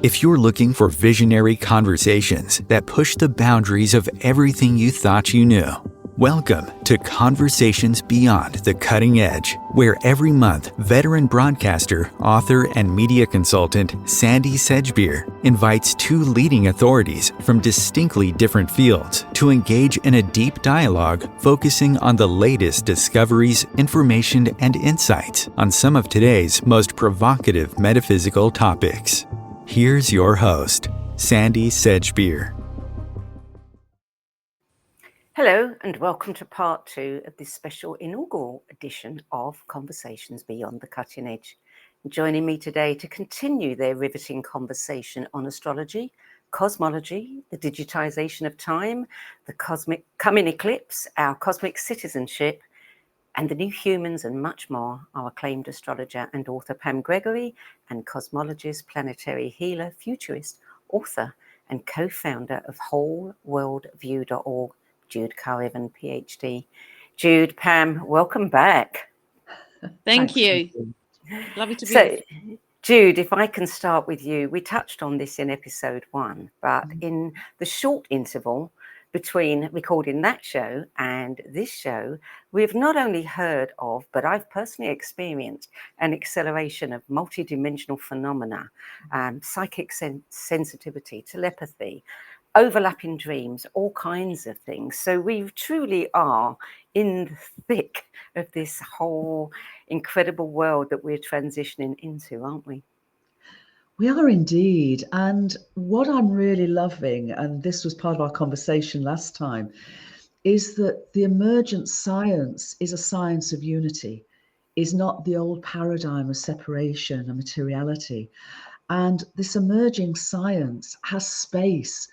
If you're looking for visionary conversations that push the boundaries of everything you thought you knew, welcome to Conversations Beyond the Cutting Edge, where every month, veteran broadcaster, author, and media consultant Sandy Sedgbeer invites two leading authorities from distinctly different fields to engage in a deep dialogue focusing on the latest discoveries, information, and insights on some of today's most provocative metaphysical topics. Here's your host, Sandy Sedgbeer. Hello and welcome to part 2 of this special inaugural edition of Conversations Beyond the Cutting Edge. Joining me today to continue their riveting conversation on astrology, cosmology, the digitization of time, the cosmic coming eclipse, our cosmic citizenship, and the new humans and much more, our acclaimed astrologer and author Pam Gregory and cosmologist, planetary healer, futurist, author and co-founder of wholeworldview.org, Jude Currivan, PhD. Jude, Pam, welcome back. Thank you. Lovely to be here. Jude, if I can start with you, we touched on this in episode 1, but in the short interval between recording that show and this show, we've not only heard of, but I've personally experienced an acceleration of multidimensional phenomena, psychic sensitivity, telepathy, overlapping dreams, all kinds of things. So we truly are in the thick of this whole incredible world that we're transitioning into, aren't we? We are indeed. And what I'm really loving, and this was part of our conversation last time, is that the emergent science is a science of unity, is not the old paradigm of separation and materiality. And this emerging science has space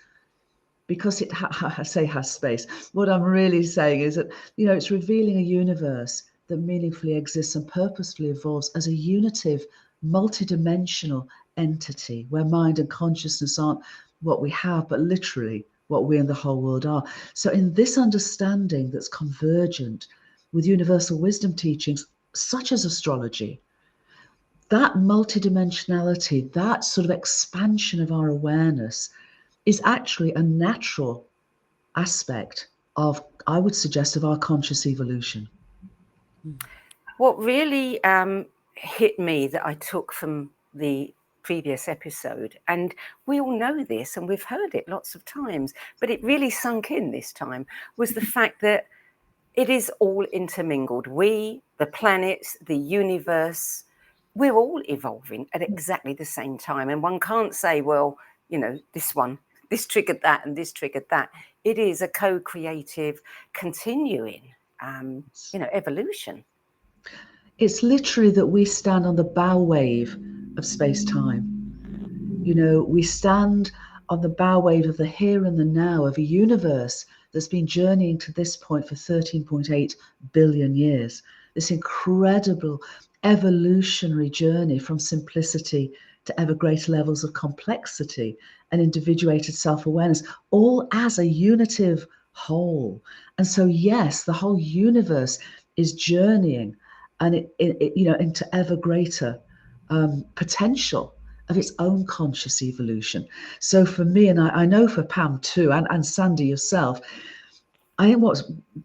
because it has space. What I'm really saying is that, it's revealing a universe that meaningfully exists and purposefully evolves as a unitive, multidimensional entity where mind and consciousness aren't what we have, but literally what we and the whole world are. So in this understanding that's convergent with universal wisdom teachings, such as astrology, that multidimensionality, that sort of expansion of our awareness is actually a natural aspect of, I would suggest, of our conscious evolution. What really hit me that I took from the previous episode, and we all know this and we've heard it lots of times, but it really sunk in this time, was the fact that it is all intermingled. We, the planets, the universe, we're all evolving at exactly the same time. And one can't say, well, this triggered that and this triggered that. It is a co-creative, continuing, evolution. It's literally that we stand on the bow wave of space-time. We stand on the bow wave of the here and the now of a universe that's been journeying to this point for 13.8 billion years. This incredible evolutionary journey from simplicity to ever greater levels of complexity and individuated self-awareness, all as a unitive whole. And so, yes, the whole universe is journeying and it into ever greater potential of its own conscious evolution. So for me, and I know for Pam too, and Sandy yourself, I think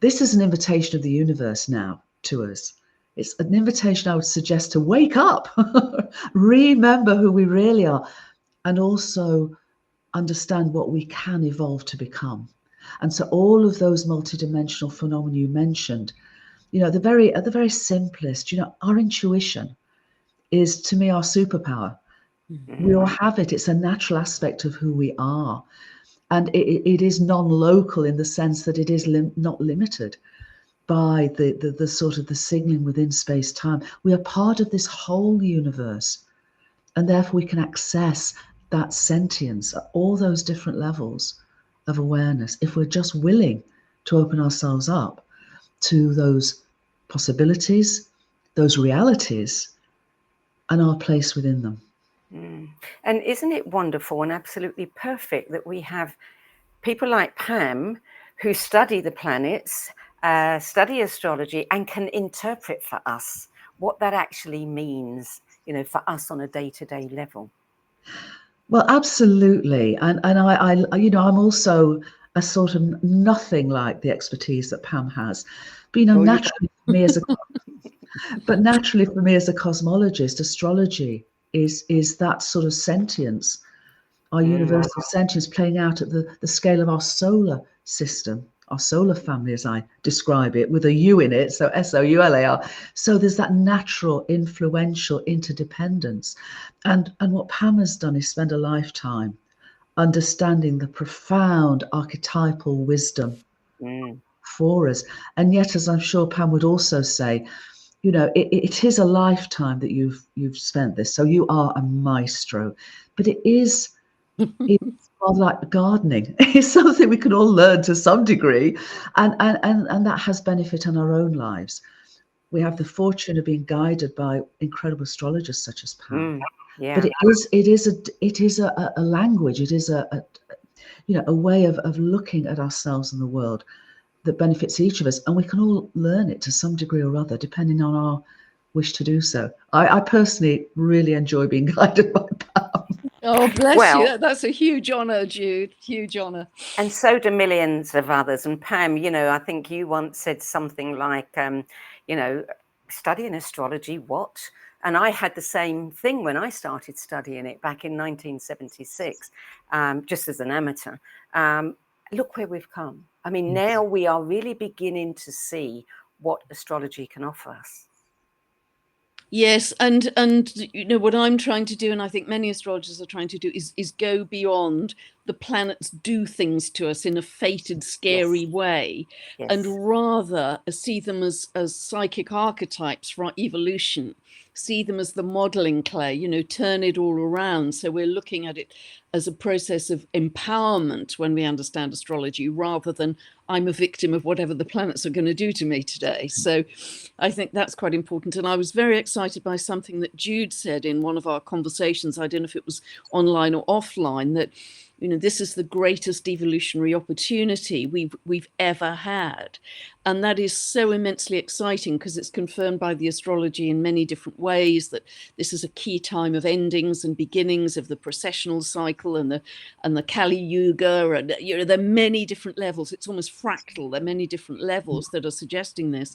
this is an invitation of the universe now to us. It's an invitation I would suggest to wake up, remember who we really are, and also understand what we can evolve to become. And so all of those multidimensional phenomena you mentioned, at the very simplest, our intuition is, to me, our superpower. Mm-hmm. We all have it. It's a natural aspect of who we are. And it is non-local in the sense that it is not limited by the sort of the signaling within space-time. We are part of this whole universe, and therefore we can access that sentience at all those different levels of awareness if we're just willing to open ourselves up to those possibilities, those realities, and our place within them. And isn't it wonderful and absolutely perfect that we have people like Pam who study the planets, study astrology, and can interpret for us what that actually means, for us on a day-to-day level? Well, absolutely. And you know, I'm also a sort of nothing like the expertise that Pam has. But, you know, naturally for me as a cosmologist, astrology is that sort of sentience, our universal sentience playing out at the scale of our solar system, our solar family, as I describe it, with a U in it, so SOULAR. So there's that natural, influential interdependence. And what Pam has done is spend a lifetime understanding the profound archetypal wisdom for us. And yet, as I'm sure Pam would also say, you know, it is a lifetime that you've spent this. So you are a maestro, but it's rather like gardening. It's something we can all learn to some degree, and that has benefit in our own lives. We have the fortune of being guided by incredible astrologers such as Pam. Yeah. But it is a language. It is a you know, a way of looking at ourselves and the world that benefits each of us, and we can all learn it to some degree or other, depending on our wish to do so. I personally really enjoy being guided by Pam. Oh, bless you. That's a huge honour, Jude. Huge honour. And so do millions of others. And Pam, you know, I think you once said something like, you know, studying astrology, what? And I had the same thing when I started studying it back in 1976, just as an amateur. Look where we've come. I mean, now we are really beginning to see what astrology can offer us. Yes, and you know what I'm trying to do, and I think many astrologers are trying to do, is go beyond the planets do things to us in a fated, scary way, and rather see them as psychic archetypes for our evolution. See them as the modeling clay, you know, turn it all around. So we're looking at it as a process of empowerment when we understand astrology, rather than I'm a victim of whatever the planets are going to do to me today. So I think that's quite important. And I was very excited by something that Jude said in one of our conversations. I don't know if it was online or offline, that, you know, this is the greatest evolutionary opportunity we've ever had. And that is so immensely exciting, because it's confirmed by the astrology in many different ways that this is a key time of endings and beginnings of the precessional cycle and the Kali Yuga. And, you know, there are many different levels. It's almost fractal. There are many different levels that are suggesting this.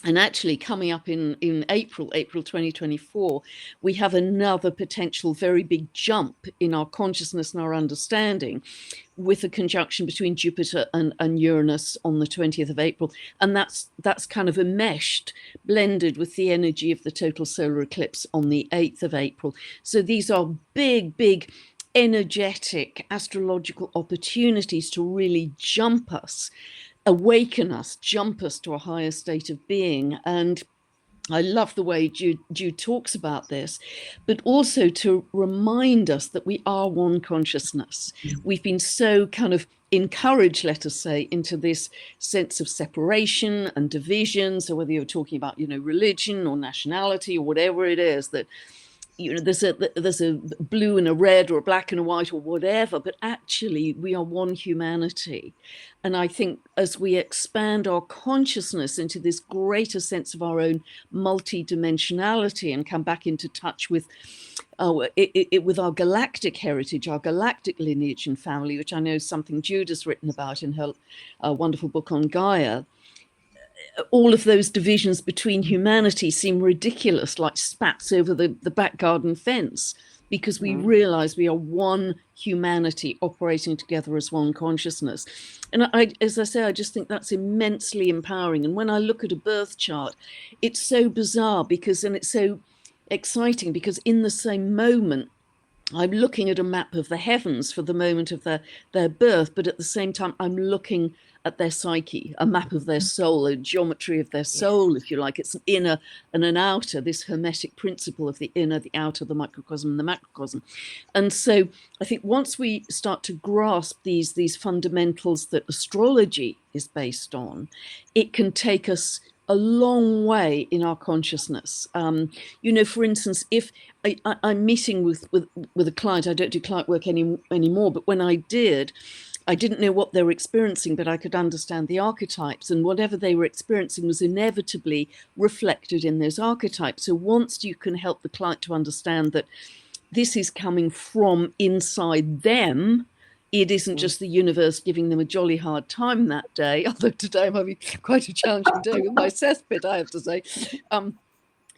And actually, coming up in April 2024, we have another potential very big jump in our consciousness and our understanding, with a conjunction between Jupiter and Uranus on the 20th of April. And that's kind of enmeshed, blended with the energy of the total solar eclipse on the 8th of April. So these are big, energetic astrological opportunities to really jump us, awaken us, jump us to a higher state of being. And I love the way Jude talks about this, but also to remind us that we are one consciousness. We've been so kind of encouraged, let us say, into this sense of separation and division. So whether you're talking about, you know, religion or nationality or whatever it is, that, you know, there's a blue and a red or a black and a white or whatever, but actually we are one humanity. And I think as we expand our consciousness into this greater sense of our own multidimensionality and come back into touch with with our galactic heritage, our galactic lineage and family, which I know is something Jude has written about in her wonderful book on Gaia, all of those divisions between humanity seem ridiculous, like spats over the back garden fence, because we realize we are one humanity operating together as one consciousness. And as I say, I just think that's immensely empowering. And when I look at a birth chart, it's so bizarre and it's so exciting, because in the same moment, I'm looking at a map of the heavens for the moment of their birth, but at the same time, I'm looking at their psyche, a map of their soul, a geometry of their soul, if you like. It's an inner and an outer, this hermetic principle of the inner, the outer, the microcosm and the macrocosm. And so I think once we start to grasp these fundamentals that astrology is based on, it can take us a long way in our consciousness. You know, for instance, if I'm meeting with a client, I don't do client work anymore, but when I did, I didn't know what they were experiencing, but I could understand the archetypes, and whatever they were experiencing was inevitably reflected in those archetypes. So once you can help the client to understand that this is coming from inside them. It isn't just the universe giving them a jolly hard time that day, although today might be quite a challenging day with my cesspit, I have to say.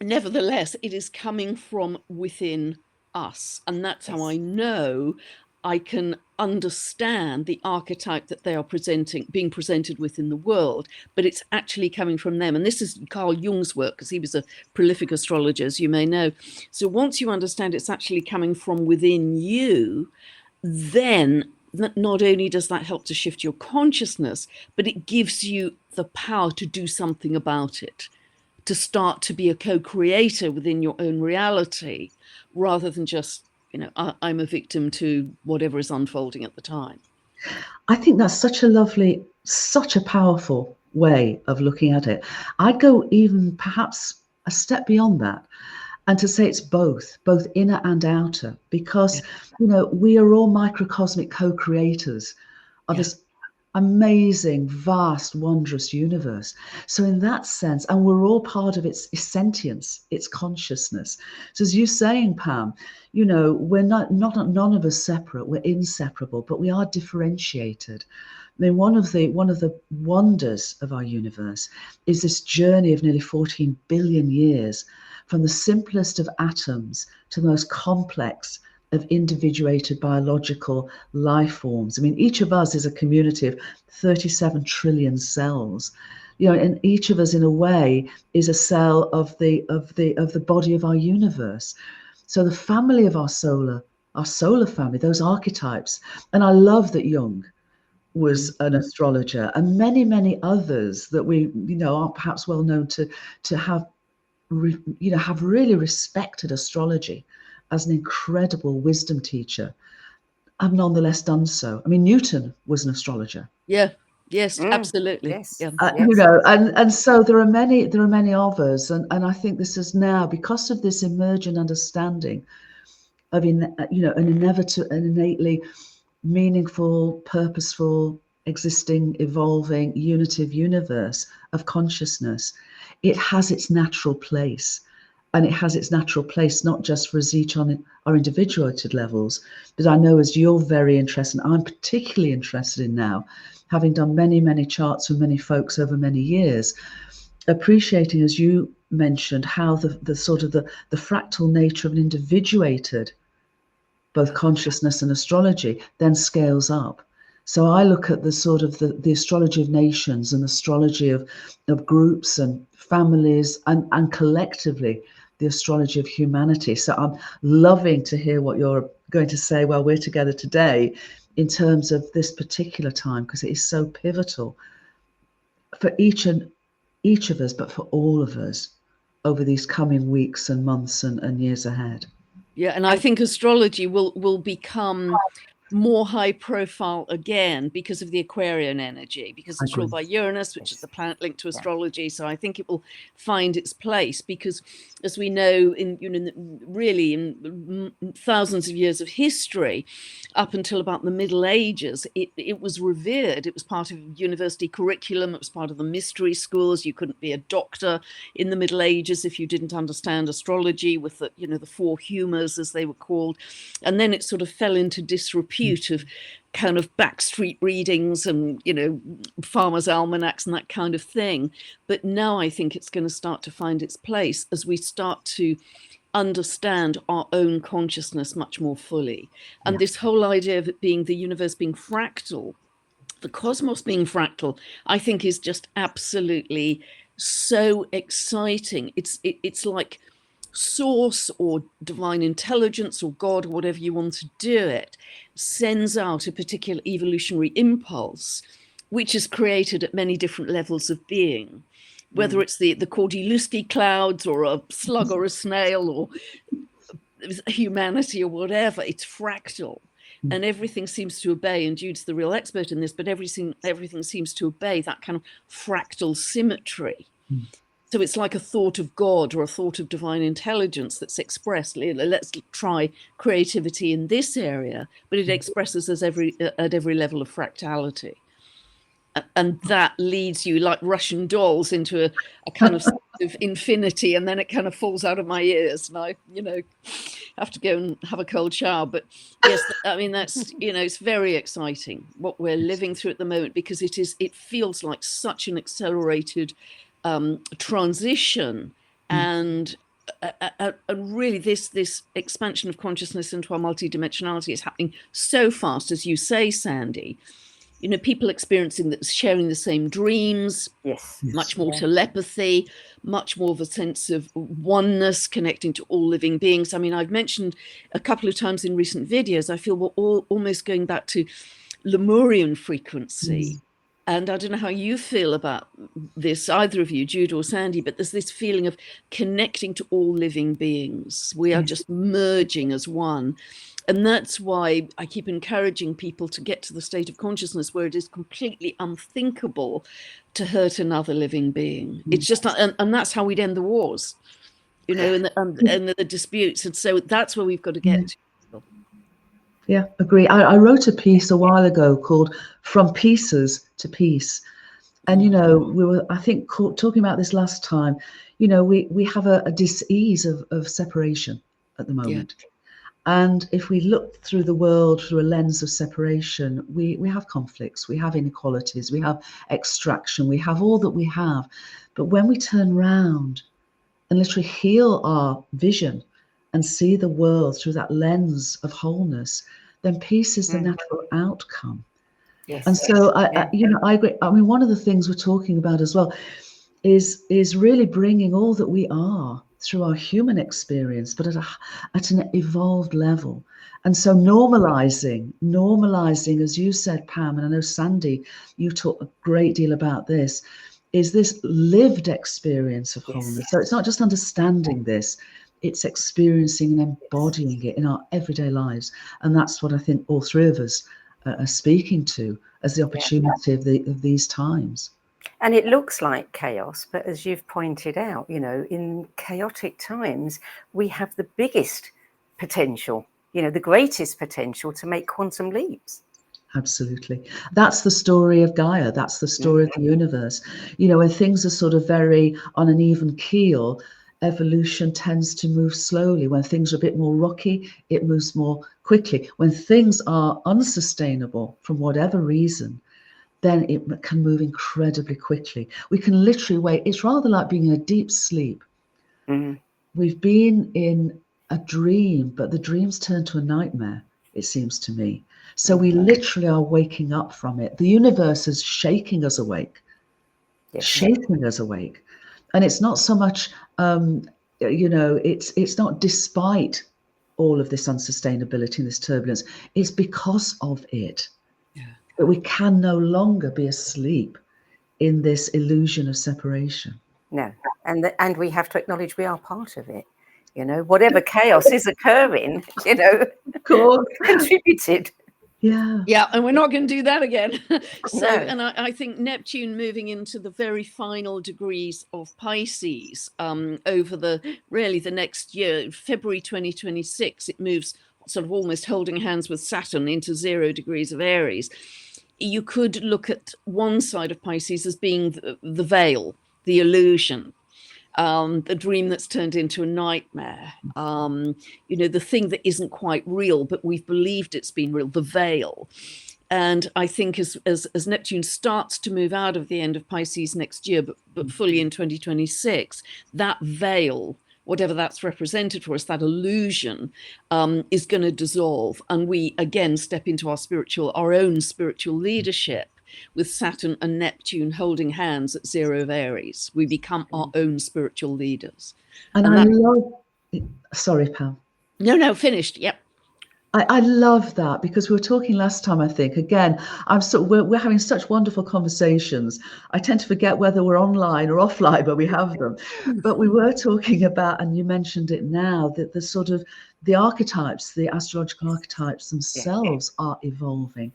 Nevertheless, it is coming from within us. And that's how I know I can understand the archetype that they are being presented with in the world, but it's actually coming from them. And this is Carl Jung's work, because he was a prolific astrologer, as you may know. So once you understand it's actually coming from within you, then not only does that help to shift your consciousness, but it gives you the power to do something about it, to start to be a co-creator within your own reality, rather than just, I'm a victim to whatever is unfolding at the time. I think that's such a powerful way of looking at it. I'd go even perhaps a step beyond that, and to say it's both inner and outer, because we are all microcosmic co-creators of this amazing, vast, wondrous universe. So in that sense, and we're all part of its sentience, its consciousness. So as you're saying, Pam, we're none of us separate, we're inseparable, but we are differentiated. I mean, one of the wonders of our universe is this journey of nearly 14 billion years, from the simplest of atoms to the most complex of individuated biological life forms. I mean, each of us is a community of 37 trillion cells, and each of us, in a way, is a cell of the body of our universe. So the family of our solar family, those archetypes. And I love that Jung was an astrologer, and many, many others that we, are perhaps well known to have really respected astrology as an incredible wisdom teacher, have nonetheless done so. I mean, Newton was an astrologer. Yeah. Yes, absolutely. Yes. Yeah. And so there are many of us, and I think this is now, because of this emergent understanding of an innately meaningful, purposeful, existing, evolving, unitive universe of consciousness. It has its natural place. And it has its natural place, not just for us each on our individuated levels, but I know, as you're very interested, I'm particularly interested in now, having done many, many charts with many folks over many years, appreciating, as you mentioned, how the sort of the fractal nature of an individuated, both consciousness and astrology, then scales up. So I look at the sort of the astrology of nations and astrology of groups and families and collectively the astrology of humanity. So I'm loving to hear what you're going to say while we're together today in terms of this particular time, because it is so pivotal for each of us, but for all of us over these coming weeks and months and years ahead. Yeah, and I think astrology will become more high profile again because of the Aquarian energy, because it's ruled by Uranus, which is the planet linked to astrology. So I think it will find its place, because as we know, in thousands of years of history, up until about the Middle Ages, it was revered. It was part of university curriculum. It was part of the mystery schools. You couldn't be a doctor in the Middle Ages if you didn't understand astrology, with the four humours, as they were called. And then it sort of fell into disrepute of kind of backstreet readings and farmers' almanacs and that kind of thing. But now I think it's going to start to find its place as we start to understand our own consciousness much more fully. And this whole idea of it being the universe being fractal, the cosmos being fractal, I think is just absolutely so exciting. It's like source or divine intelligence or God, or whatever you want to do it, sends out a particular evolutionary impulse, which is created at many different levels of being, whether it's the Kordyluski clouds or a slug or a snail or humanity or whatever. It's fractal. And everything seems to obey, and Jude's the real expert in this, but everything seems to obey that kind of fractal symmetry. So it's like a thought of God or a thought of divine intelligence that's expressed. Let's try creativity in this area, but it expresses us at every level of fractality. And that leads you like Russian dolls into a kind of infinity, and then it kind of falls out of my ears. And have to go and have a cold shower. But yes, I mean, that's, it's very exciting what we're living through at the moment, because it feels like such an accelerated transition, and really this expansion of consciousness into our multidimensionality is happening so fast, as you say, Sandy. People experiencing that, sharing the same dreams, Yes, much more telepathy, much more of a sense of oneness, connecting to all living beings. I mean, I've mentioned a couple of times in recent videos, I feel we're all almost going back to Lemurian frequency. And I don't know how you feel about this, either of you, Jude or Sandy, but there's this feeling of connecting to all living beings. We are just merging as one. And that's why I keep encouraging people to get to the state of consciousness where it is completely unthinkable to hurt another living being. It's just not, and that's how we'd end the wars, and the disputes. And so that's where we've got to get to. Yeah, agree. I wrote a piece a while ago called "From Pieces to Peace," and we were, I think, talking about this last time. We have a dis-ease of separation at the moment. Yeah. And if we look through the world through a lens of separation, we have conflicts, we have inequalities, we have extraction, we have all that we have. But when we turn round and literally heal our vision and see the world through that lens of wholeness, then peace is the natural outcome. Yes. And so, I agree. I mean, one of the things we're talking about as well is really bringing all that we are through our human experience, but at an evolved level. And so normalizing, as you said, Pam, and I know Sandy, you talk a great deal about this, is this lived experience of wholeness. So it's not just understanding this, it's experiencing and embodying it in our everyday lives. And that's what I think all three of us are speaking to as the opportunity of these times. And it looks like chaos, but as you've pointed out, in chaotic times, we have the biggest potential, the greatest potential to make quantum leaps. Absolutely. That's the story of Gaia. That's the story of the universe. When things are sort of very on an even keel, evolution tends to move slowly. When things are a bit more rocky, it moves more quickly. When things are unsustainable from whatever reason, then it can move incredibly quickly. We can literally wait. It's rather like being in a deep sleep. We've been in a dream, but the dreams turn to a nightmare, it seems to me. So we literally are waking up from it. The universe is shaking us awake, shaking us awake. And it's not so much, it's not despite all of this unsustainability and this turbulence. It's because of it. But we can no longer be asleep in this illusion of separation. No, and we have to acknowledge we are part of it. Whatever chaos is occurring, of course, contributed. Yeah, and we're not going to do that again. So, and I think Neptune moving into the very final degrees of Pisces over the next year, February 2026, it moves sort of almost holding hands with Saturn into 0 degrees of Aries. You could look at one side of Pisces as being the veil, the illusion, the dream that's turned into a nightmare, the thing that isn't quite real, but we've believed it's been real, the veil. And I think as Neptune starts to move out of the end of Pisces next year, but fully in 2026, that veil, whatever that's represented for us, that illusion is going to dissolve. And we again step into our own spiritual leadership with Saturn and Neptune holding hands at 0 of Aries. We become our own spiritual leaders. And I love, sorry, Pam. No, finished. Yep. I love that, because we were talking last time, I think, again, we're having such wonderful conversations. I tend to forget whether we're online or offline, but we have them. But we were talking about, and you mentioned it now, that the sort of the archetypes, the astrological archetypes themselves are evolving.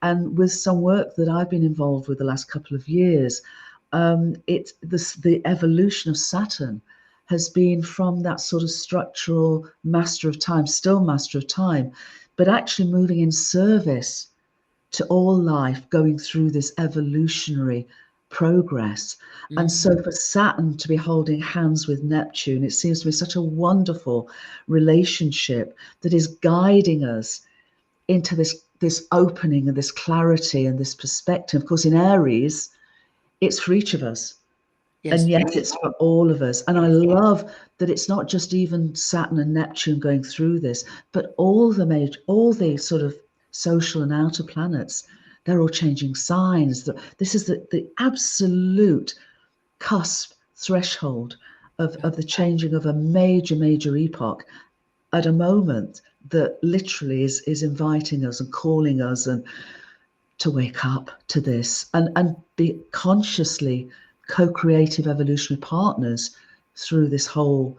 And with some work that I've been involved with the last couple of years, the evolution of Saturn has been from that sort of structural master of time, still master of time, but actually moving in service to all life, going through this evolutionary progress. And so for Saturn to be holding hands with Neptune, it seems to be such a wonderful relationship that is guiding us into this opening and this clarity and this perspective. Of course, in Aries, it's for each of us. Yes. And yet it's for all of us. And I love that it's not just even Saturn and Neptune going through this, but all the sort of social and outer planets, they're all changing signs. This is the absolute cusp threshold of the changing of a major epoch at a moment that literally is inviting us and calling us and to wake up to this and be consciously co-creative evolutionary partners through this whole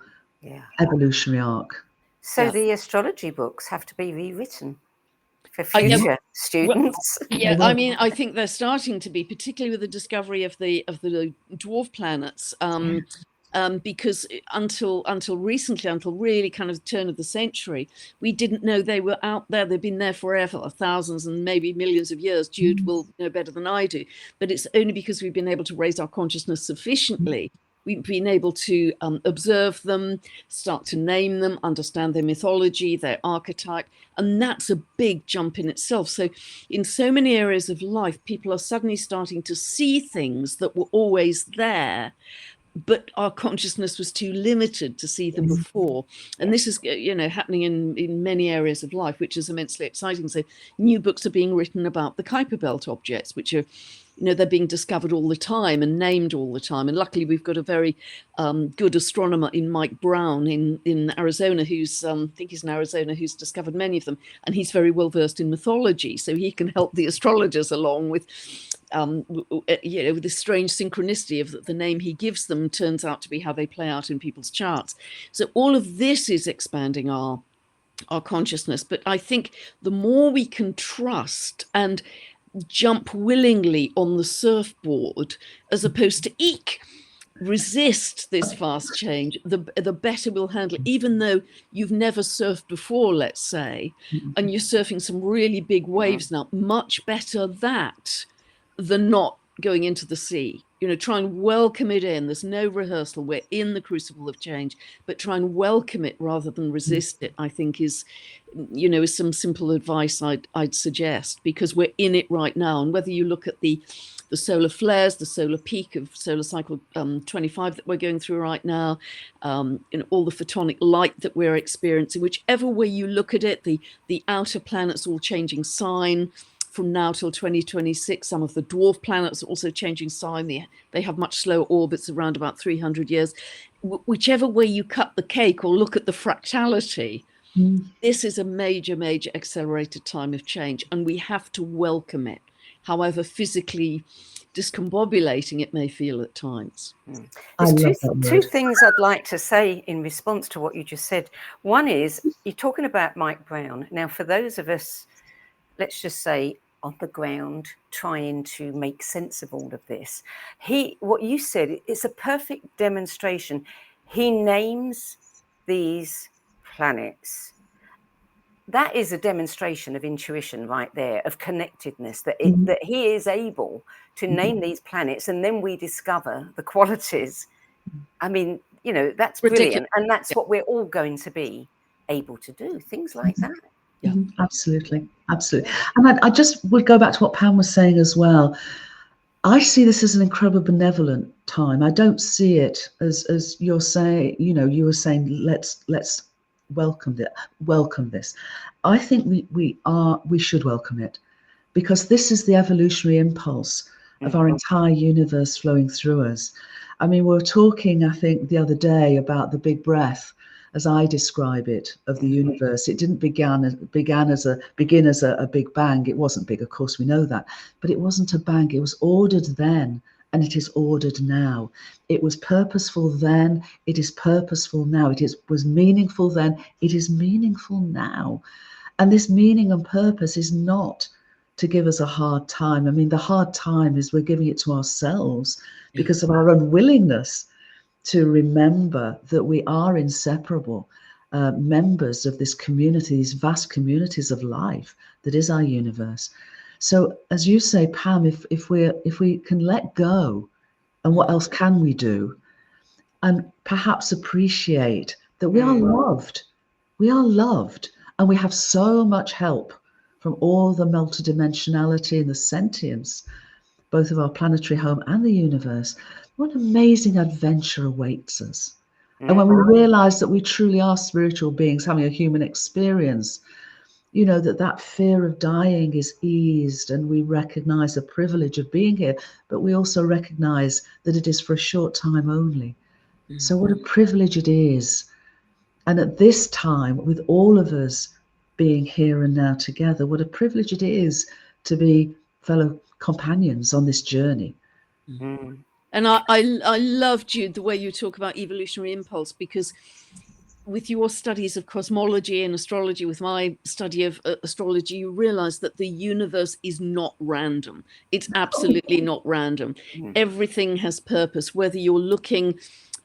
evolutionary arc. So the astrology books have to be rewritten for future students. Yeah, I mean, I think they're starting to be, particularly with the discovery of the dwarf planets. Because until recently, until really kind of the turn of the century, we didn't know they were out there. They've been there forever, thousands and maybe millions of years. Jude will know better than I do. But it's only because we've been able to raise our consciousness sufficiently. We've been able to observe them, start to name them, understand their mythology, their archetype. And that's a big jump in itself. So in so many areas of life, people are suddenly starting to see things that were always there, but our consciousness was too limited to see them before. And this is, happening in many areas of life, which is immensely exciting. So new books are being written about the Kuiper Belt objects, which are, they're being discovered all the time and named all the time. And luckily, we've got a very good astronomer in Mike Brown in Arizona, who's discovered many of them. And he's very well versed in mythology. So he can help the astrologers along with this strange synchronicity of the name he gives them turns out to be how they play out in people's charts. So all of this is expanding our consciousness. But I think the more we can trust and jump willingly on the surfboard, as opposed to resist this fast change, the better we'll handle it. Even though you've never surfed before, let's say, and you're surfing some really big waves now, much better that than not going into the sea. Try and welcome it in. There's no rehearsal. We're in the crucible of change, but try and welcome it rather than resist it, I think is some simple advice I'd suggest, because we're in it right now. And whether you look at the solar flares, the solar peak of solar cycle 25 that we're going through right now, all the photonic light that we're experiencing, whichever way you look at it, the outer planets all changing sign from now till 2026. Some of the dwarf planets are also changing sign. They have much slower orbits, around about 300 years. Whichever way you cut the cake or look at the fractality, this is a major accelerated time of change, and we have to welcome it, however physically discombobulating it may feel at times. There's two things I'd like to say in response to what you just said. One is, you're talking about Mike Brown. Now, for those of us, let's just say, on the ground, trying to make sense of all of this, what you said is a perfect demonstration. He names these planets. That is a demonstration of intuition right there, of connectedness, that he is able to name these planets, and then we discover the qualities. I mean, that's brilliant. And that's what we're all going to be able to do, things like that. Yeah, absolutely. And I just would go back to what Pam was saying as well. I see this as an incredibly benevolent time. I don't see it as you're saying, you were saying, let's welcome this. I think we should welcome it, because this is the evolutionary impulse of our entire universe flowing through us. I mean, we were talking, I think, the other day about the big breath, as I describe it, of the universe. It didn't begin as a big bang. It wasn't big, of course, we know that, but it wasn't a bang. It was ordered then, and it is ordered now. It was purposeful then, it is purposeful now. Was meaningful then, it is meaningful now. And this meaning and purpose is not to give us a hard time. I mean, the hard time is we're giving it to ourselves because of our unwillingness to remember that we are inseparable members of this community, these vast communities of life that is our universe. So as you say, Pam, if we can let go, and what else can we do? And perhaps appreciate that we are loved. We are loved, and we have so much help from all the multidimensionality and the sentience, both of our planetary home and the universe. What amazing adventure awaits us. And when we realize that we truly are spiritual beings having a human experience, you know, that fear of dying is eased, and we recognize the privilege of being here, but we also recognize that it is for a short time only. So what a privilege it is. And at this time, with all of us being here and now together, what a privilege it is to be fellow companions on this journey. And I love, Jude, the way you talk about evolutionary impulse, because with your studies of cosmology and astrology, with my study of astrology, you realize that the universe is not random. It's absolutely not random. Everything has purpose, whether you're looking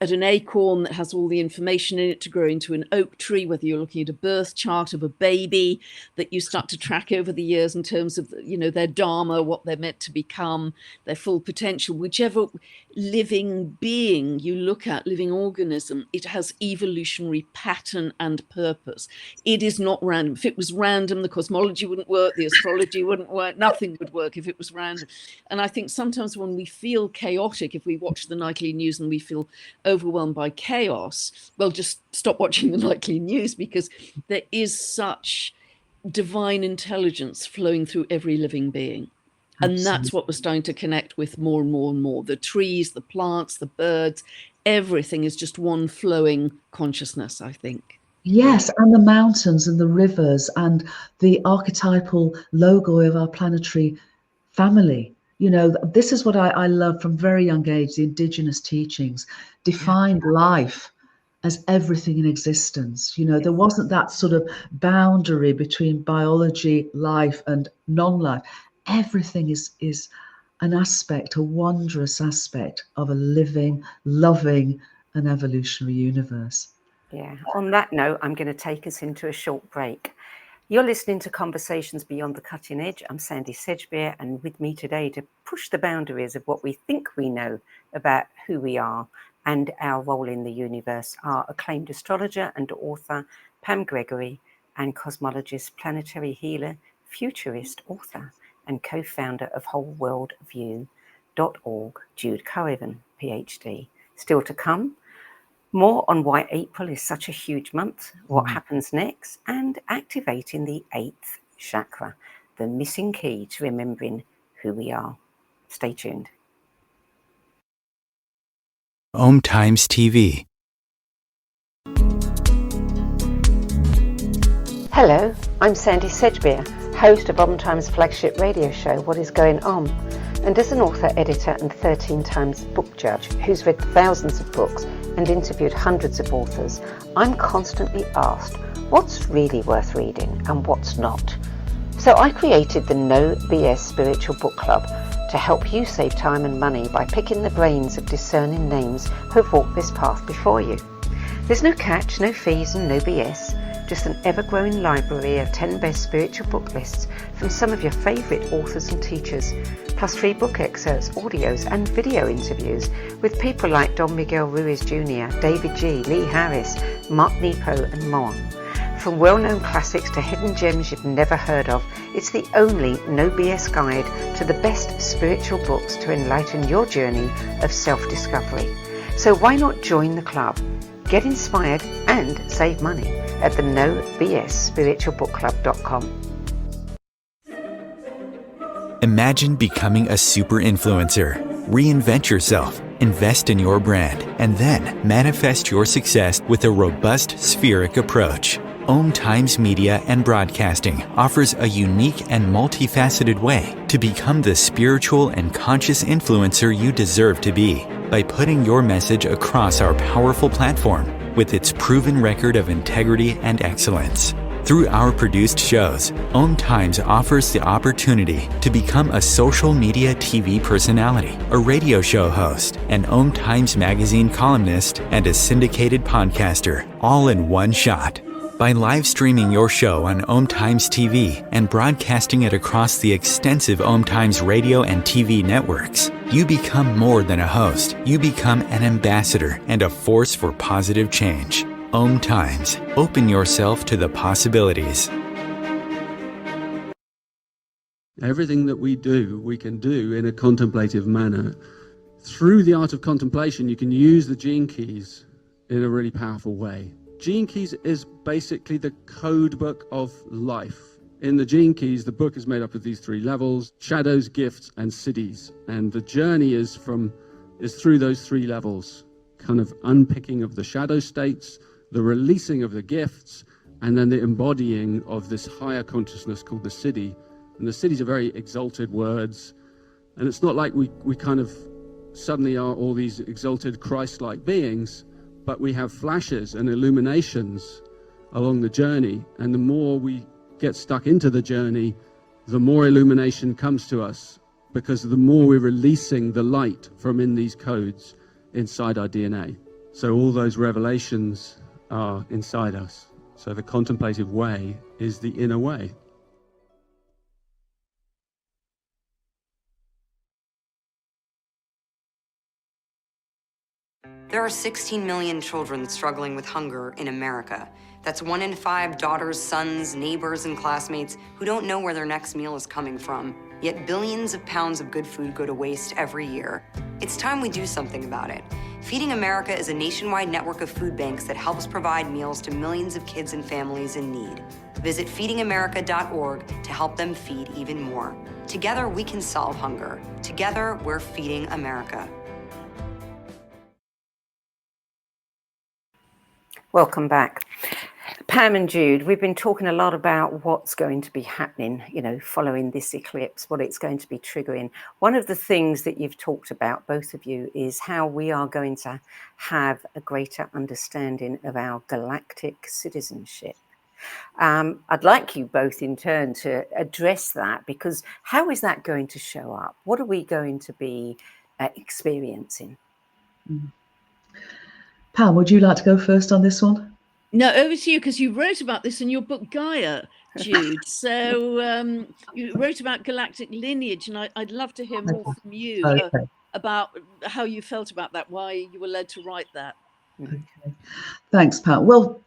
at an acorn that has all the information in it to grow into an oak tree, whether you're looking at a birth chart of a baby that you start to track over the years in terms of, you know, their dharma, what they're meant to become, their full potential, whichever living being you look at, living organism, it has evolutionary pattern and purpose. It is not random. If it was random, the cosmology wouldn't work, the astrology wouldn't work, nothing would work if it was random. And I think sometimes when we feel chaotic, if we watch the nightly news and we feel overwhelmed by chaos, well, just stop watching the nightly news, because there is such divine intelligence flowing through every living being. And that's what we're starting to connect with more and more and more. The trees, the plants, the birds, everything is just one flowing consciousness, I think. Yes, and the mountains and the rivers and the archetypal logo of our planetary family. You know, this is what I love from very young age, the indigenous teachings defined life as everything in existence. You know, there wasn't that sort of boundary between biology, life, and non-life. Everything is an aspect, a wondrous aspect of a living, loving, and evolutionary universe. Yeah. On that note, I'm going to take us into a short break. You're listening to Conversations Beyond the Cutting Edge. I'm Sandy Sedgbeer, and with me today to push the boundaries of what we think we know about who we are and our role in the universe are acclaimed astrologer and author Pam Gregory and cosmologist, planetary healer, futurist, author, and co-founder of wholeworldview.org, Jude Currivan, PhD. Still to come, more on why April is such a huge month, what happens next, and activating the 8th chakra, the missing key to remembering who we are. Stay tuned. Om Times TV. Hello, I'm Sandy Sedgbeer, host of Om Times' flagship radio show, What Is Going On? And as an author, editor, and 13 times book judge who's read thousands of books and interviewed hundreds of authors, I'm constantly asked what's really worth reading and what's not. So I created the No BS Spiritual Book Club to help you save time and money by picking the brains of discerning names who have walked this path before you. There's no catch, no fees, and no BS. Just an ever-growing library of 10 best spiritual book lists from some of your favourite authors and teachers, plus free book excerpts, audios and video interviews with people like Don Miguel Ruiz Jr., David G., Lee Harris, Mark Nepo and more. From well-known classics to hidden gems you've never heard of, it's the only no BS guide to the best spiritual books to enlighten your journey of self-discovery. So why not join the club? Get inspired and save money at the nobsspiritualbookclub.com. Imagine becoming a super influencer. Reinvent yourself, invest in your brand, and then manifest your success with a robust spheric approach. Om Times Media and Broadcasting offers a unique and multifaceted way to become the spiritual and conscious influencer you deserve to be by putting your message across our powerful platform with its proven record of integrity and excellence. Through our produced shows, Om Times offers the opportunity to become a social media TV personality, a radio show host, an Om Times magazine columnist, and a syndicated podcaster, all in one shot. By live streaming your show on Om Times TV and broadcasting it across the extensive Om Times radio and TV networks, you become more than a host. You become an ambassador and a force for positive change. Om Times. Open yourself to the possibilities. Everything that we do, we can do in a contemplative manner. Through the art of contemplation, you can use the gene keys in a really powerful way. Gene keys is basically the code book of life. In the gene keys, the book is made up of these 3 levels: shadows, gifts, and siddhis. And the journey is through those 3 levels, kind of unpicking of the shadow states, the releasing of the gifts, and then the embodying of this higher consciousness called the siddhi. And the siddhis are very exalted words. And it's not like we kind of suddenly are all these exalted Christ-like beings, but we have flashes and illuminations along the journey. And the more we get stuck into the journey, the more illumination comes to us, because the more we're releasing the light from in these codes inside our DNA. So all those revelations are inside us. So the contemplative way is the inner way. There are 16 million children struggling with hunger in America. That's 1 in 5 daughters, sons, neighbors, and classmates who don't know where their next meal is coming from. Yet billions of pounds of good food go to waste every year. It's time we do something about it. Feeding America is a nationwide network of food banks that helps provide meals to millions of kids and families in need. Visit feedingamerica.org to help them feed even more. Together, we can solve hunger. Together, we're feeding America. Welcome back. Pam and Jude, we've been talking a lot about what's going to be happening, following this eclipse, what it's going to be triggering. One of the things that you've talked about, both of you, is how we are going to have a greater understanding of our galactic citizenship. I'd like you both in turn to address that, because how is that going to show up? What are we going to be experiencing? Pam, would you like to go first on this one? No, over to you, because you wrote about this in your book Gaia, Jude. So you wrote about galactic lineage, and I'd love to hear more from you about how you felt about that, why you were led to write that. Okay. Thanks, Pat. Well,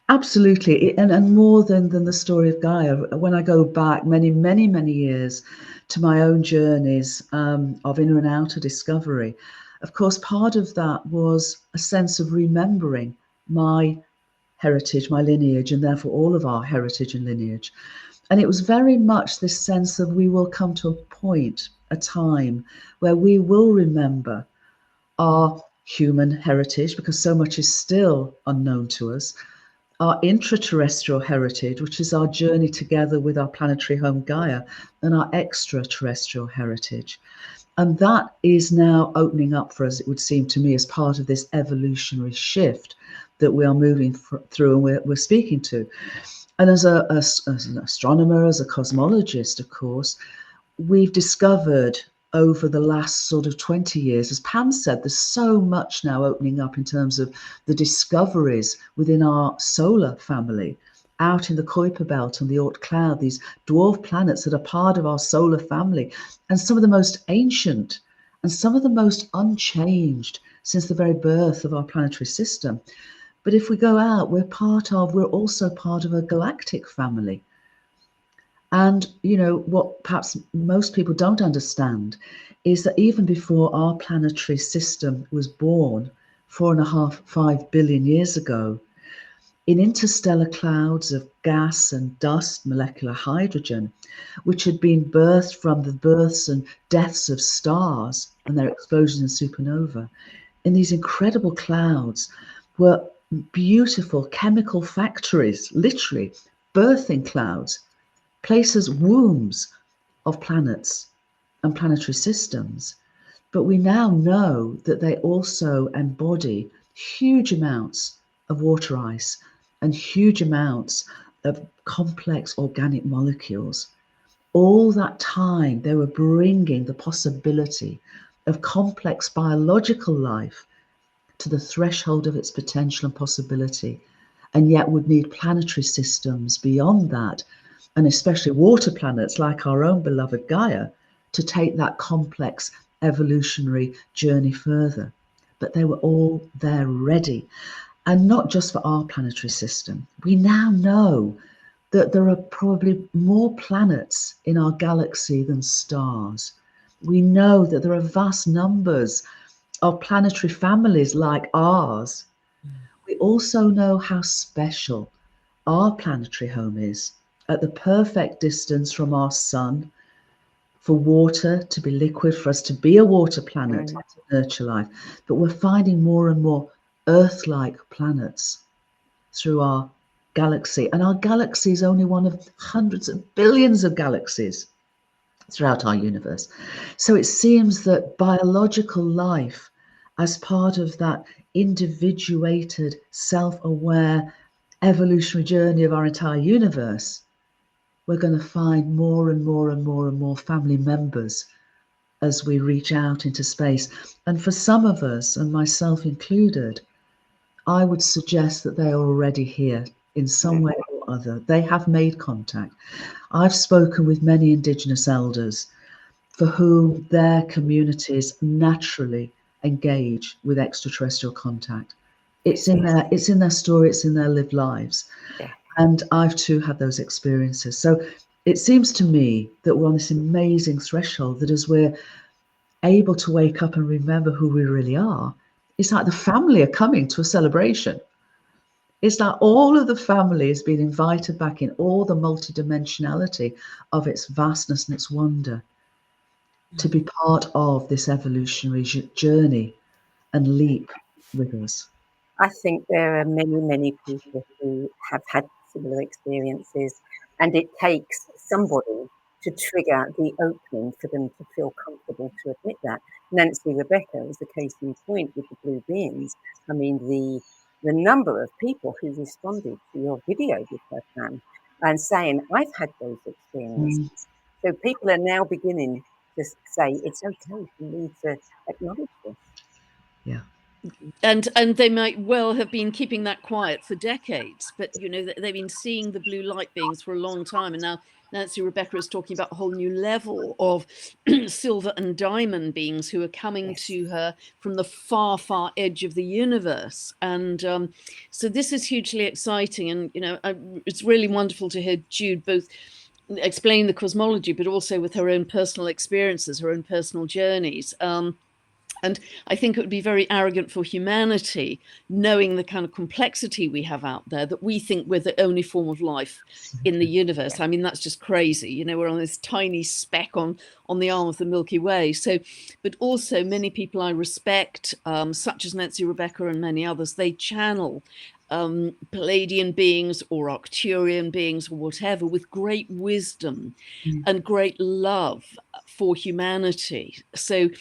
absolutely. And more than the story of Gaia, when I go back many, many, many years to my own journeys of inner and outer discovery, of course, part of that was a sense of remembering my heritage, my lineage, and therefore all of our heritage and lineage. And it was very much this sense of we will come to a point, a time, where we will remember our human heritage, because so much is still unknown to us, our intraterrestrial heritage, which is our journey together with our planetary home Gaia, and our extraterrestrial heritage. And that is now opening up for us, it would seem to me, as part of this evolutionary shift that we are moving through and we're speaking to. And as an astronomer, as a cosmologist, of course, we've discovered over the last sort of 20 years, as Pam said, there's so much now opening up in terms of the discoveries within our solar family, out in the Kuiper belt and the Oort cloud, these dwarf planets that are part of our solar family, and some of the most ancient and some of the most unchanged since the very birth of our planetary system. But if we go out, we're also part of a galactic family. And, what perhaps most people don't understand is that even before our planetary system was born 4.5 billion years ago, in interstellar clouds of gas and dust, molecular hydrogen, which had been birthed from the births and deaths of stars and their explosions in supernova, in these incredible clouds were beautiful chemical factories, literally birthing clouds, places, wombs of planets and planetary systems. But we now know that they also embody huge amounts of water ice and huge amounts of complex organic molecules. All that time, they were bringing the possibility of complex biological life to the threshold of its potential and possibility. and yet would need planetary systems beyond that, and especially water planets like our own beloved Gaia, to take that complex evolutionary journey further. But they were all there ready. And not just for our planetary system. We now know that there are probably more planets in our galaxy than stars. We know that there are vast numbers of planetary families like ours. We also know how special our planetary home is, at the perfect distance from our sun, for water to be liquid, for us to be a water planet, to nurture life. But we're finding more and more Earth-like planets through our galaxy. And our galaxy is only one of hundreds of billions of galaxies throughout our universe. So it seems that biological life, as part of that individuated, self-aware evolutionary journey of our entire universe, we're going to find more and more and more and more family members as we reach out into space. And for some of us, and myself included, I would suggest that they are already here in some way or other. They have made contact. I've spoken with many Indigenous elders for whom their communities naturally engage with extraterrestrial contact. It's in their story, it's in their lived lives. And I've too had those experiences. So it seems to me that we're on this amazing threshold that as we're able to wake up and remember who we really are, it's like the family are coming to a celebration. It's like all of the family has been invited back in all the multidimensionality of its vastness and its wonder to be part of this evolutionary journey and leap with us. I think there are many, many people who have had similar experiences, and it takes somebody to trigger the opening for them to feel comfortable to admit that. Nancy Rebecca was the case in point with the blue beings. I mean, the number of people who responded to your video with her, Pam, and saying, I've had those experiences. So people are now beginning to say it's okay for me to acknowledge this. Yeah. And they might well have been keeping that quiet for decades, but you know, they've been seeing the blue light beings for a long time, and now Nancy Rebecca is talking about a whole new level of silver and diamond beings who are coming to her from the far, far edge of the universe. And so this is hugely exciting, and you know, it's really wonderful to hear Jude both explain the cosmology, but also with her own personal experiences, her own personal journeys. And I think it would be very arrogant for humanity, knowing the kind of complexity we have out there, that we think we're the only form of life in the universe. I mean, that's just crazy. You know, we're on this tiny speck on the arm of the Milky Way. So, but also many people I respect, such as Nancy Rebecca and many others, they channel Palladian beings or Arcturian beings or whatever with great wisdom and great love for humanity. So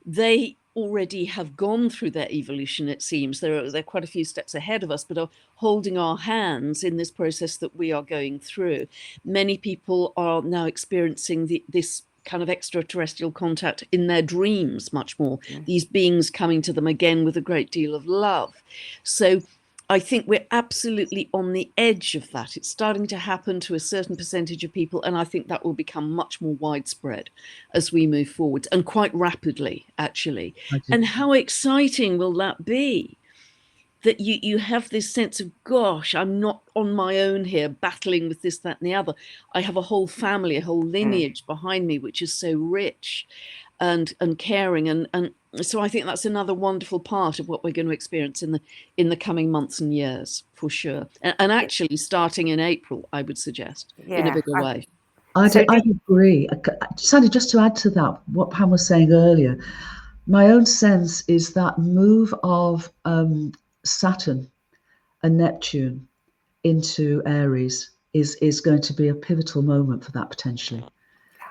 they already have gone through their evolution, it seems. They're quite a few steps ahead of us, but are holding our hands in this process that we are going through. Many people are now experiencing this kind of extraterrestrial contact in their dreams much more. These beings coming to them again with a great deal of love. So I think we're absolutely on the edge of that. It's starting to happen to a certain percentage of people, and I think that will become much more widespread as we move forward, and quite rapidly, actually. And how exciting will that be? That you have this sense of, gosh, I'm not on my own here battling with this, that, and the other. I have a whole family, a whole lineage behind me, which is so rich and caring. And so I think that's another wonderful part of what we're going to experience in the coming months and years, for sure. And actually starting in April, I would suggest, in a bigger way. I'd agree. Sandy, just to add to that, what Pam was saying earlier, my own sense is that move of Saturn and Neptune into Aries is going to be a pivotal moment for that, potentially.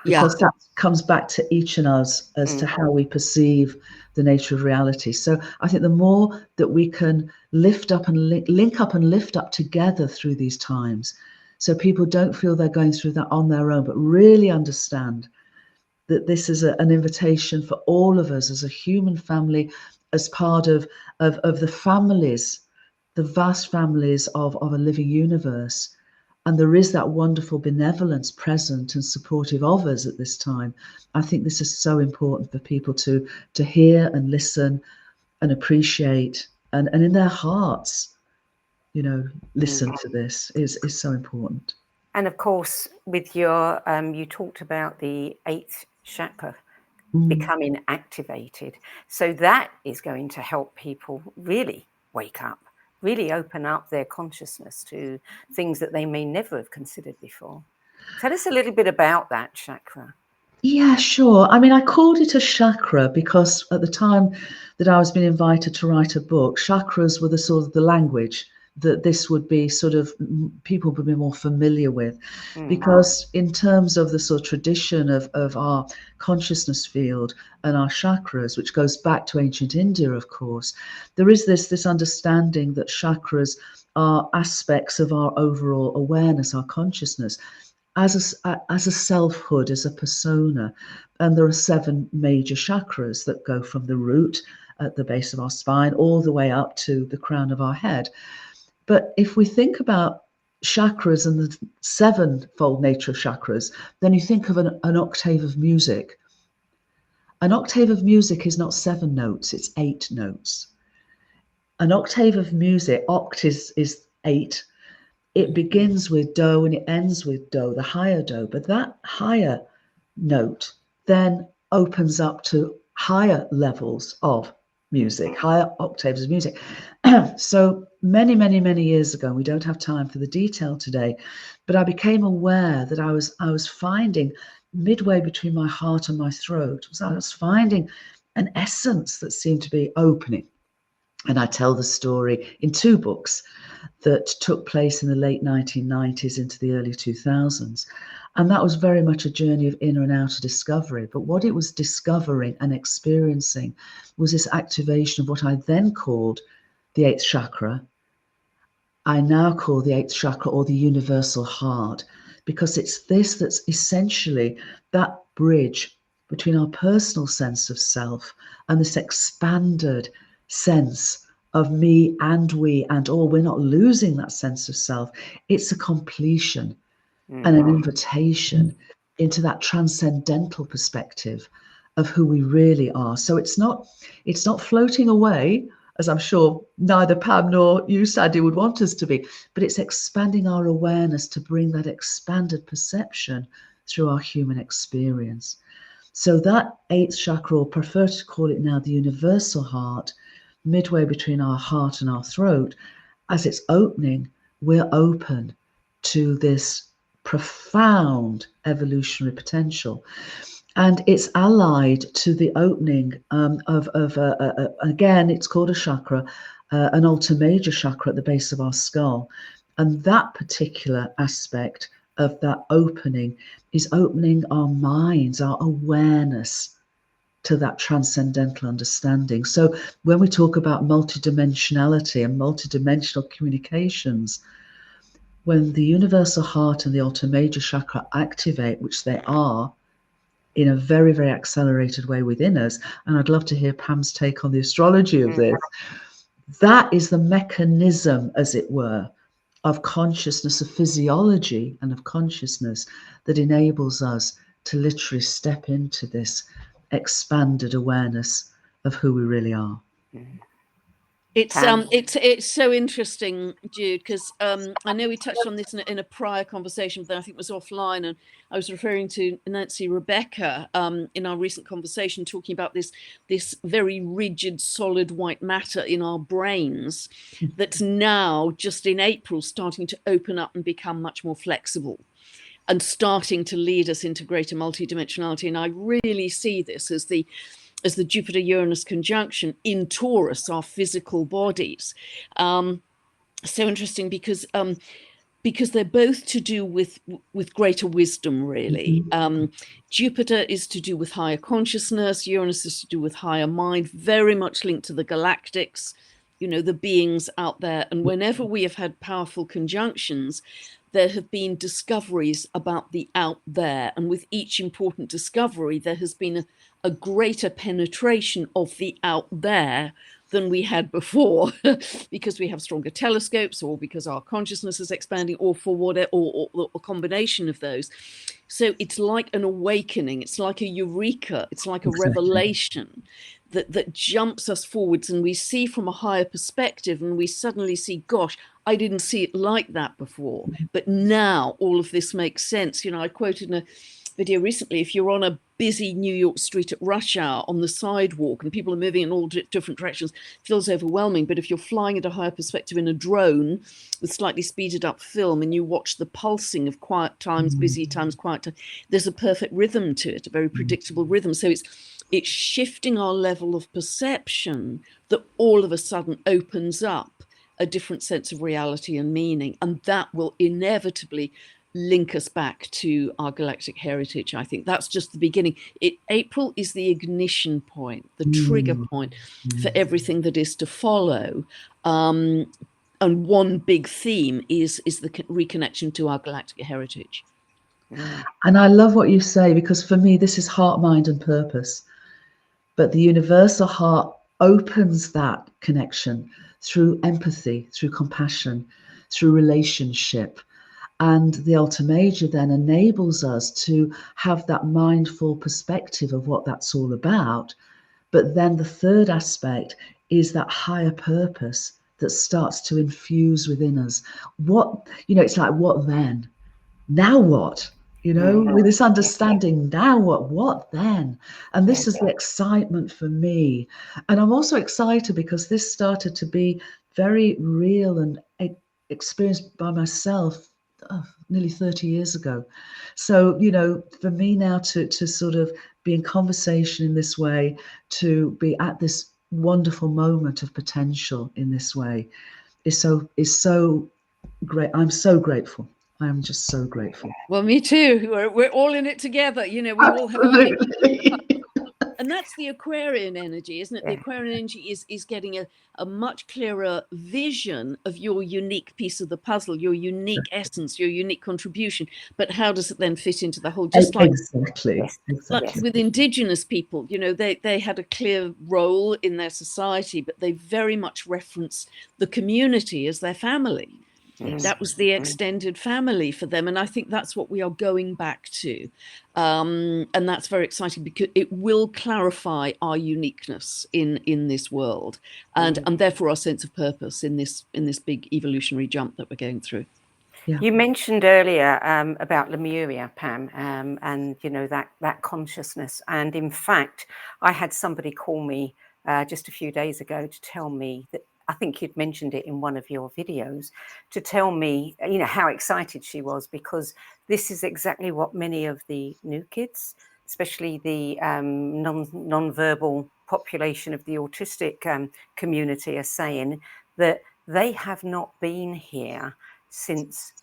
Because that comes back to each and us as to how we perceive the nature of reality. So I think the more that we can lift up and link up and lift up together through these times, so people don't feel they're going through that on their own, but really understand that this is an invitation for all of us as a human family, as part of the families the vast families of a living universe. And there is that wonderful benevolence present and supportive of us at this time. I think this is so important for people to hear and listen and appreciate, and in their hearts, listen to this is so important. And of course, with your, you talked about the 8th chakra becoming activated. So that is going to help people really wake up, really open up their consciousness to things that they may never have considered before. Tell us a little bit about that chakra. Yeah, sure. I mean, I called it a chakra because at the time that I was being invited to write a book, chakras were the sort of the language that this would be sort of people would be more familiar with, because in terms of the sort of tradition of our consciousness field and our chakras, which goes back to ancient India, of course, there is this understanding that chakras are aspects of our overall awareness, our consciousness, as a selfhood, as a persona. And there are 7 major chakras that go from the root at the base of our spine all the way up to the crown of our head. But if we think about chakras and the 7-fold nature of chakras, then you think of an octave of music. An octave of music is not 7 notes, it's 8 notes. An octave of music, oct is 8. It begins with do and it ends with do, the higher do. But that higher note then opens up to higher levels of music, higher octaves of music. So many, many, many years ago, we don't have time for the detail today, but I became aware that I was finding midway between my heart and my throat, I was finding an essence that seemed to be opening. And I tell the story in 2 books that took place in the late 1990s into the early 2000s. And that was very much a journey of inner and outer discovery. But what it was discovering and experiencing was this activation of what I then called the 8th chakra. I now call the 8th chakra, or the universal heart, because it's this that's essentially that bridge between our personal sense of self and this expanded sense of me and we and all. We're not losing that sense of self. It's a completion and an invitation into that transcendental perspective of who we really are. So it's not floating away, as I'm sure neither Pam nor you, Sadie, would want us to be, but it's expanding our awareness to bring that expanded perception through our human experience. So that 8th chakra, or prefer to call it now the universal heart, midway between our heart and our throat, as it's opening, we're open to this profound evolutionary potential. And it's allied to the opening again, it's called a chakra, an alta major chakra at the base of our skull. And that particular aspect of that opening is opening our minds, our awareness to that transcendental understanding. So when we talk about multidimensionality and multidimensional communications, when the universal heart and the alta major chakra activate, which they are in a very, very accelerated way within us, and I'd love to hear Pam's take on the astrology of this, that is the mechanism, as it were, of consciousness, of physiology and of consciousness that enables us to literally step into this expanded awareness of who we really are. It's so interesting, Jude, because I know we touched on this in a prior conversation, but I think it was offline, and I was referring to Nancy Rebecca in our recent conversation, talking about this very rigid, solid white matter in our brains that's now, just in April, starting to open up and become much more flexible and starting to lead us into greater multidimensionality. And I really see this as the Jupiter-Uranus conjunction in Taurus, our physical bodies. So interesting because they're both to do with greater wisdom, really. Jupiter is to do with higher consciousness. Uranus is to do with higher mind, very much linked to the galactics, the beings out there. And whenever we have had powerful conjunctions, there have been discoveries about the out there. And with each important discovery, there has been a greater penetration of the out there than we had before because we have stronger telescopes, or because our consciousness is expanding, or for whatever, or a combination of those. So it's like an awakening, it's like a eureka, it's like a revelation that jumps us forwards, and we see from a higher perspective, and we suddenly see, gosh, I didn't see it like that before, but now all of this makes sense. I quoted in a video recently, if you're on a busy New York street at rush hour on the sidewalk and people are moving in all different directions, it feels overwhelming. But if you're flying at a higher perspective in a drone with slightly speeded up film, and you watch the pulsing of quiet times, busy times, quiet times, there's a perfect rhythm to it, a very predictable rhythm. So it's shifting our level of perception that all of a sudden opens up a different sense of reality and meaning. And that will inevitably link us back to our galactic heritage. I think that's just the beginning. April is the ignition point, the trigger point for everything that is to follow. And one big theme is the reconnection to our galactic heritage. And I love what you say, because for me, this is heart, mind, and purpose. But the universal heart opens that connection through empathy, through compassion, through relationship. And the Alta Major then enables us to have that mindful perspective of what that's all about. But then the third aspect is that higher purpose that starts to infuse within us. It's like, what then? Now what? With this understanding, now what then? And this is the excitement for me. And I'm also excited because this started to be very real and experienced by myself nearly 30 years ago. So, for me now to sort of be in conversation in this way, to be at this wonderful moment of potential in this way is so great. I'm so grateful. I am just so grateful. Well, me too. We're all in it together. We all have. And that's the Aquarian energy, isn't it? The Aquarian energy is getting a much clearer vision of your unique piece of the puzzle, your unique essence, your unique contribution. But how does it then fit into the whole? Just like with Indigenous people, they had a clear role in their society, but they very much reference the community as their family. That was the extended family for them. And I think that's what we are going back to. And that's very exciting because it will clarify our uniqueness in this world and therefore our sense of purpose in this big evolutionary jump that we're going through. Yeah. You mentioned earlier about Lemuria, Pam, and that consciousness. And in fact, I had somebody call me just a few days ago to tell me that, I think you'd mentioned it in one of your videos, to tell me, how excited she was, because this is exactly what many of the new kids, especially the non-verbal population of the autistic community, are saying, that they have not been here since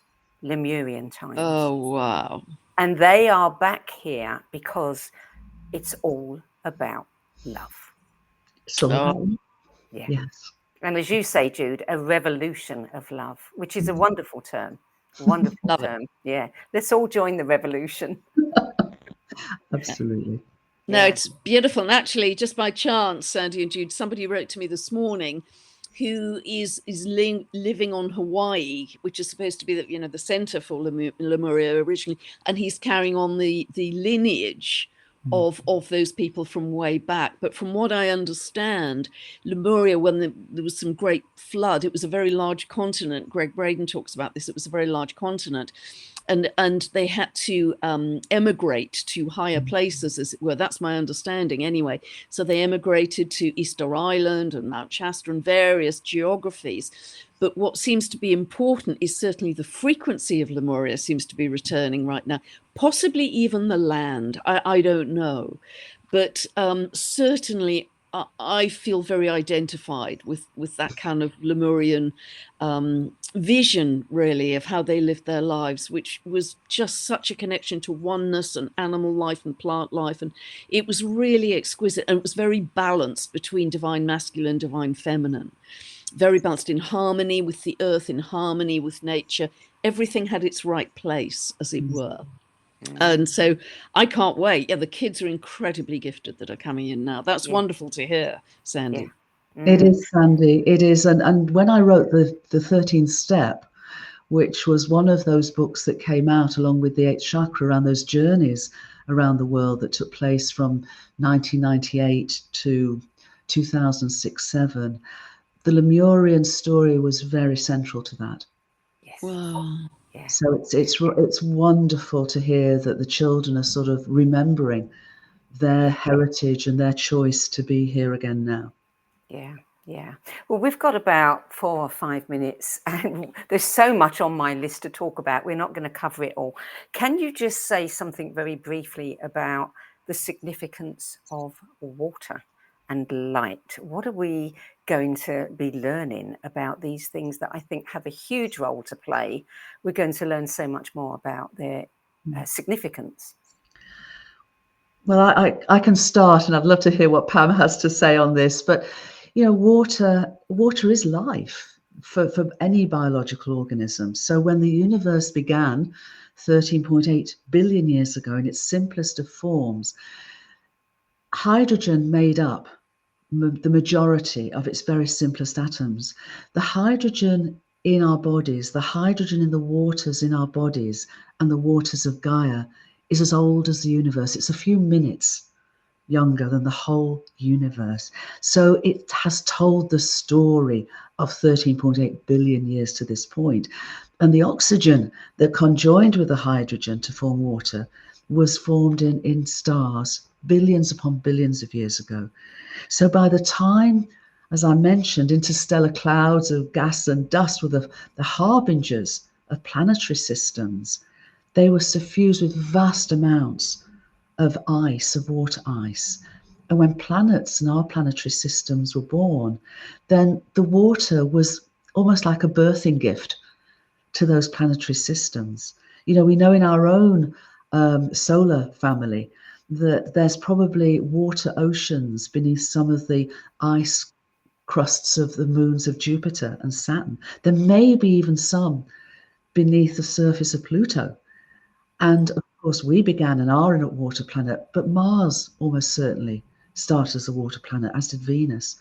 Lemurian times. Oh, wow. And they are back here because it's all about love. Yeah. Yes. And as you say, Jude, a revolution of love, which is a wonderful term. Wonderful term. Yeah. Let's all join the revolution. Absolutely. No, it's beautiful. And actually, just by chance, Sandy and Jude, somebody wrote to me this morning who is living on Hawaii, which is supposed to be the center for Lemuria originally, and he's carrying on the lineage of those people from way back. But from what I understand, Lemuria, when there was some great flood, it was a very large continent. Greg Braden talks about this. It was a very large continent. And they had to emigrate to higher places, as it were. That's my understanding anyway. So they emigrated to Easter Island and Mount Shasta and various geographies. But what seems to be important is certainly the frequency of Lemuria seems to be returning right now, possibly even the land. I don't know. But certainly I feel very identified with that kind of Lemurian vision, really, of how they lived their lives, which was just such a connection to oneness and animal life and plant life. And it was really exquisite. And it was very balanced between divine masculine, divine feminine, very balanced, in harmony with the earth, in harmony with nature. Everything had its right place, as it were. And so I can't wait. Yeah, the kids are incredibly gifted that are coming in now. That's wonderful to hear, Sandy. It is, Sandy. It is. And when I wrote the 13th Step, which was one of those books that came out along with the 8th Chakra around those journeys around the world that took place from 1998 to 2006-7, the Lemurian story was very central to that. Yes. Wow. Yeah. So it's wonderful to hear that the children are sort of remembering their heritage and their choice to be here again now. Yeah, yeah. Well, we've got about 4 or 5 minutes, and there's so much on my list to talk about. We're not going to cover it all. Can you just say something very briefly about the significance of water and light? What are we going to be learning about these things that I think have a huge role to play? We're going to learn so much more about their significance. Well, I can start, and I'd love to hear what Pam has to say on this. But, you know, water is life for any biological organism. So when the universe began 13.8 billion years ago in its simplest of forms, hydrogen made up the majority of its very simplest atoms. The hydrogen in our bodies, the hydrogen in the waters in our bodies and the waters of Gaia is as old as the universe. It's a few minutes younger than the whole universe. So it has told the story of 13.8 billion years to this point. And the oxygen that conjoined with the hydrogen to form water was formed in stars billions upon billions of years ago. So by the time, as I mentioned, interstellar clouds of gas and dust were the harbingers of planetary systems, they were suffused with vast amounts of ice, of water ice. And when planets and our planetary systems were born, then the water was almost like a birthing gift to those planetary systems. You know, we know in our own solar family that there's probably water oceans beneath some of the ice crusts of the moons of Jupiter and Saturn. There may be even some beneath the surface of Pluto. And of course, we began and are in a water planet, but Mars almost certainly started as a water planet, as did Venus.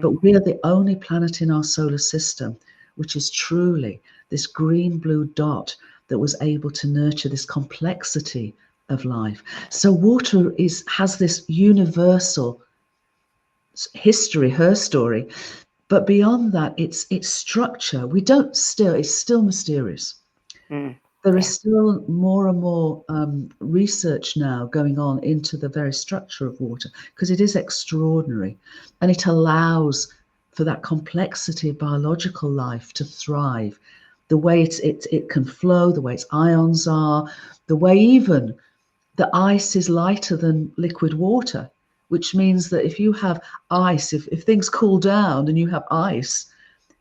But we are the only planet in our solar system which is truly this green-blue dot that was able to nurture this complexity of life. So water has this universal history, her story, but beyond that, its structure, it's still mysterious. There is still more and more research now going on into the very structure of water, because it is extraordinary, and it allows for that complexity of biological life to thrive. The way it can flow, the way its ions are, the way even the ice is lighter than liquid water, which means that if you have ice, if things cool down and you have ice,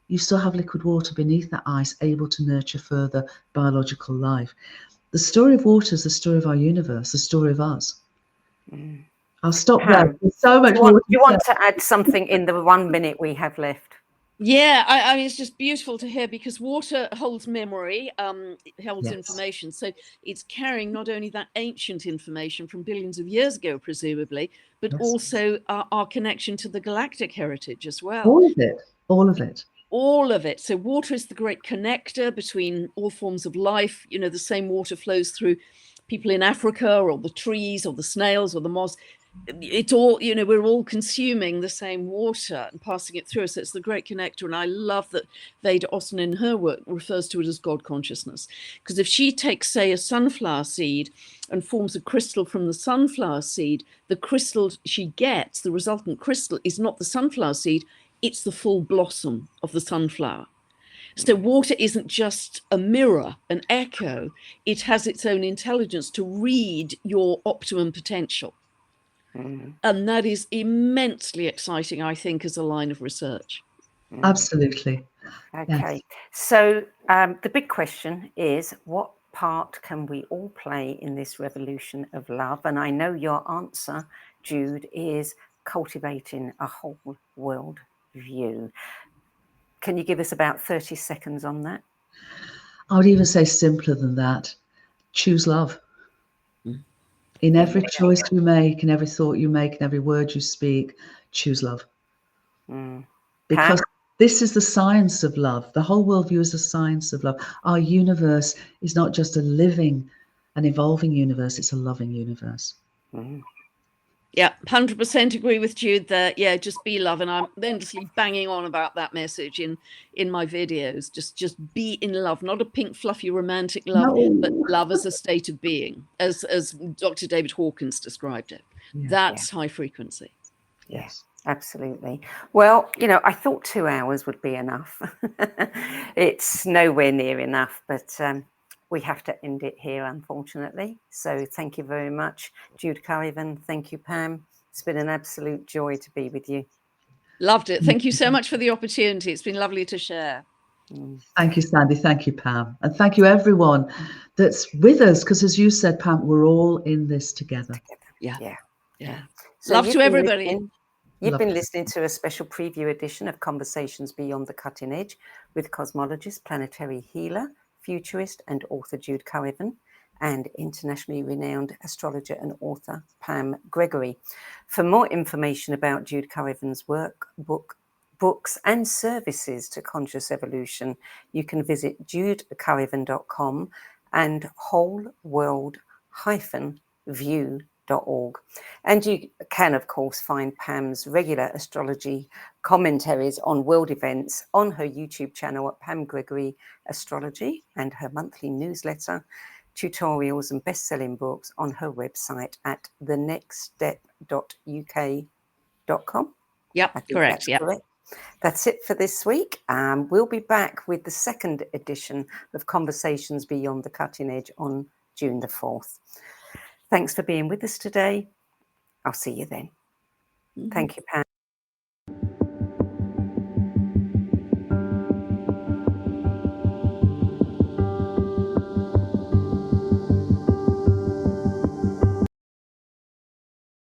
you still have liquid water beneath that ice, able to nurture further biological life. The story of water is the story of our universe, the story of us. I'll stop there. There's so much more. Do you want to add something in the 1 minute we have left? Yeah, I mean, it's just beautiful to hear, because water holds memory, it holds information. So it's carrying not only that ancient information from billions of years ago, presumably, but also our connection to the galactic heritage as well. All of it. All of it. All of it. So water is the great connector between all forms of life. You know, the same water flows through people in Africa, or the trees, or the snails, or the moss. It's all, you know, we're all consuming the same water and passing it through us. So it's the great connector. And I love that Veda Austin in her work refers to it as God consciousness. Because if she takes, say, a sunflower seed and forms a crystal from the sunflower seed, the crystal she gets, the resultant crystal, is not the sunflower seed, it's the full blossom of the sunflower. So water isn't just a mirror, an echo. It has its own intelligence to read your optimum potential. And that is immensely exciting, I think, as a line of research. Absolutely. Okay. Yes. So the big question is, what part can we all play in this revolution of love? And I know your answer, Jude, is cultivating a whole world view. Can you give us about 30 seconds on that? I would even say simpler than that. Choose love. In every choice you make, in every thought you make, in every word you speak, choose love. because this is the science of love. The whole worldview is a science of love. Our universe is not just a living, an evolving universe, it's a loving universe. Yeah, 100% agree with Jude there. Yeah, just be love. And I'm endlessly banging on about that message in my videos. Just be in love, not a pink, fluffy, romantic love, but love as a state of being, as Dr. David Hawkins described it. Yeah. That's high frequency. Yes. Absolutely. Well, I thought 2 hours would be enough. It's nowhere near enough, but we have to end it here, unfortunately. So thank you very much, Jude Currivan. Thank you, Pam. It's been an absolute joy to be with you. Loved it. Thank you so much for the opportunity. It's been lovely to share. Thank you, Sandy. Thank you, Pam. And thank you, everyone that's with us, because as you said, Pam, we're all in this together. Yeah. So Love to everybody. You've been listening to a special preview edition of Conversations Beyond the Cutting Edge with cosmologist, planetary healer, futurist and author Jude Currivan and internationally renowned astrologer and author Pam Gregory. For more information about Jude Currivan's work, books and services to conscious evolution, you can visit judecurrivan.com and wholeworld-view.org. And you can, of course, find Pam's regular astrology commentaries on world events on her YouTube channel at Pam Gregory Astrology and her monthly newsletter, tutorials and best-selling books on her website at thenextstep.uk.com. Yep, correct. Yeah. Correct. That's it for this week. We'll be back with the second edition of Conversations Beyond the Cutting Edge on June the 4th. Thanks for being with us today. I'll see you then. Thank you, Pam.